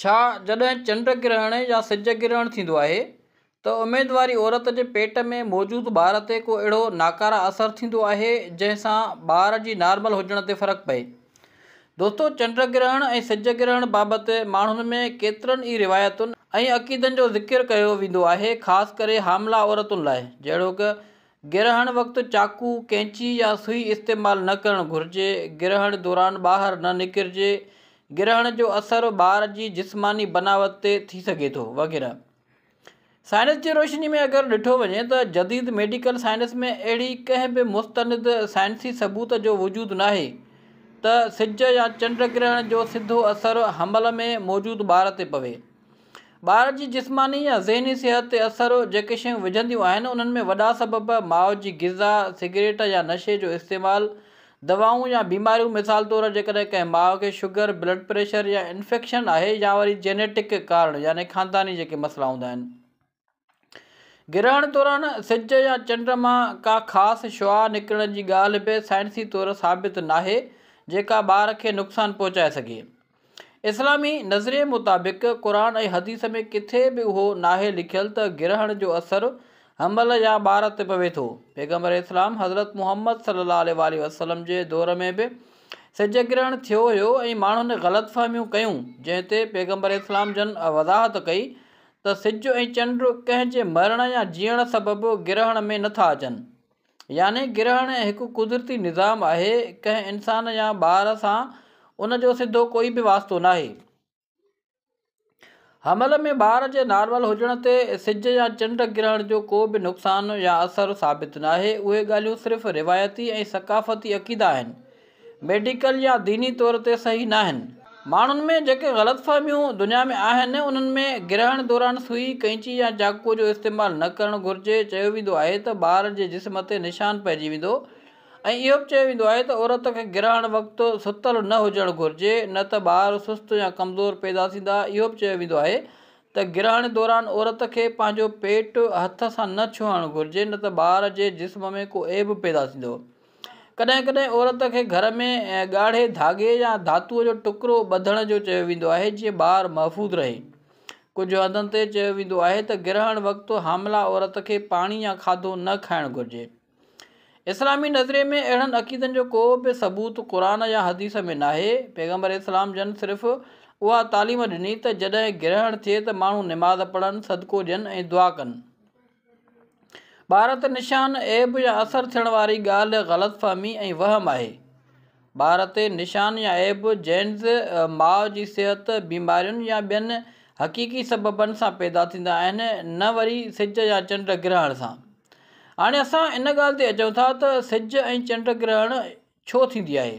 छा जॾहिं चंड ग्रहण या सिज ग्रहण थींदो आहे त उमेदवारी औरत जे पेट में मौजूदु ॿार ते को अहिड़ो नाकारा असरु थींदो आहे जंहिंसां ॿार जी नॉर्मल हुजण ते फ़र्क़ु पए। दोस्तो, चंड ग्रहण ऐं सिज ग्रहण बाबति माण्हुनि में केतिरनि ई रिवायतुनि ऐं अक़ीदनि जो ज़िक्र कयो वेंदो आहे, ख़ासि करे हामला औरतुनि लाइ, जहिड़ोकि ग्रहण वक़्तु चाकू, कैंची या सुई इस्तेमालु न करणु घुरिजे, ग्रहण दौरान ॿाहिरि न निकिरिजे, ग्रहण जो असरु ॿार जी जिस्मानी बनावट ते थी सघे थो, वग़ैरह। साइंस जी रोशनी में अगरि ॾिठो वञे त जदीद मेडिकल साइंस में अहिड़ी कंहिं बि मुस्तनिद साइंसी सबूत जो वजूदु नाहे त सिज या चंड ग्रहण जो सिधो असरु हमल में मौजूदु ॿार ते पवे। ॿार जी जिस्मानी या ज़हनी सिहत ते असरु जेके शयूं विझंदियूं आहिनि उन्हनि में वॾा सबब माउ जी ग़िज़ा, सिगरेट या नशे जो इस्तेमालु, दवाऊं या बीमारियूं, मिसाल तौरु जेकॾहिं कंहिं माउ खे शुगर, ब्लड प्रेशर या इन्फेक्शन आहे, या वरी जेनेटिक कारण यानी ख़ानदानी जेके मसइला हूंदा आहिनि। ग्रहण दौरान सिज या चंड मां का ख़ासि शुआ निकिरण जी ॻाल्हि बि साइंसी तौरु साबित नाहे जेका ॿार खे नुक़सानु पहुचाए सघे। इस्लामी नज़रिये मुताबिक़ क़ुरान ऐं हदीस में किथे बि उहो नाहे लिखियलु त ग्रहण जो असरु हमल या ॿार ते पवे थो। पैगम्बर इस्लाम हज़रत मुहम्मद सल्लल्लाहु अलैहि वसल्लम जे दौर में बि सिज ग्रहण थियो हुयो ऐं माण्हुनि ग़लतफ़हमियूं कयूं, जंहिं ते पैगम्बर इस्लाम जन वज़ाहत कई त सिज ऐं चंड कंहिं जे मरण या जीअण सबबु ग्रहण में नथा अचनि, यानी ग्रहण हिकु कुदरती निज़ाम आहे, कंहिं इंसान या ॿार सां उन जो सिधो कोई बि वास्तो नाहे। हमल में ॿार जे नॉर्मल हुजण ते सिज या चंड ग्रहण जो को बि नुक़सानु या असरु साबित नाहे। उहे ॻाल्हियूं सिर्फ़ु रिवायती ऐं सक़ाफ़ती अक़ीदा आहिनि, मेडिकल या दीनी तौर ते सही न आहिनि। माण्हुनि में जेके ग़लतफ़हमियूं दुनिया में आहिनि उन्हनि में ग्रहण दौरान सुई, कैंची या चाकूअ जो इस्तेमालु न करणु घुरिजे। चयो वेंदो आहे त ॿार जे जिस्म ते निशान पइजी वेंदो ऐं इहो बि चयो वेंदो आहे त औरत खे ग्रहण वक़्तु सुतल न हुजणु घुरिजे, न त ॿार सुस्त या कमज़ोर पैदा थींदा। इहो बि चयो वेंदो आहे त ग्रहण दौरान औरत खे पंहिंजो पेट हथ सां न छुहणु घुरिजे, न त ॿार जे जिस्म में को ऐब पैदा थींदो। कॾहिं कॾहिं औरत खे घर में ॻाढ़े धागे या धातुअ जो टुकड़ो ॿधण जो चयो वेंदो आहे जीअं ॿारु महफ़ूज़ रहे। कुझु हंधनि ते चयो वेंदो आहे त ग्रहण वक़्तु हामला औरत खे पाणी या खाधो न खाइणु घुरिजे। इस्लामी नज़रिये में अहिड़नि अक़ीदनि जो को बि सबूत क़ुरान या हदीस में नाहे। पैगम्बर इस्लाम जन सिर्फ़ु उहा तालीम ॾिनी त जॾहिं ग्रहण थिए त माण्हू निमाज़ पढ़नि, सदको ॾियनि ऐं दुआ कनि। ॿार ते निशान, ऐब या असरु थियण वारी ॻाल्हि ग़लतफ़हमी ऐं वहम आहे। ॿार ते निशान या ऐब जेन्स माउ जी सिहत, बीमारियुनि या ॿियनि हक़ीक़ी सबबनि सां पैदा थींदा आहिनि, न वरी सिज या चंड ग्रहण सां। हाणे असां इन ॻाल्हि ते अचूं था त सिज ऐं चंड ग्रहण छो थींदी आहे।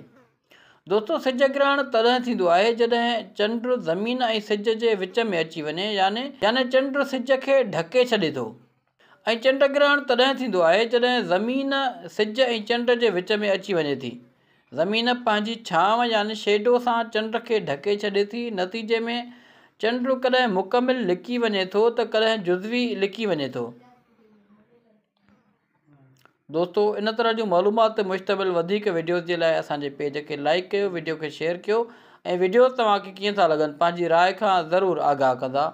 दोस्तो, सिज ग्रहण तॾहिं थींदो आहे जॾहिं चंड ज़मीन ऐं सिज जे विच में अची वञे, यानी चंड सिज खे ढके छॾे थो। ऐं चंड ग्रहण तॾहिं थींदो आहे जॾहिं ज़मीन सिज ऐं चंड जे विच में अची वञे थी। ज़मीन पंहिंजी छांव यानी शेडो सां चंड खे ढके छॾे थी। नतीजे में चंड कॾहिं मुकमिल लिकी वञे थो त कॾहिं जुज़वी लिकी वञे थो। दोस्तो, इन तरह जूं मालूमात मुश्तमिल वधीक वीडियोज़ जे लाइ असांजे पेज खे लाइक कयो, वीडियो खे शेयर कयो ऐं वीडियोज़ तव्हांखे कीअं था लॻनि पंहिंजी राय खां ज़रूरु आगाह कंदा।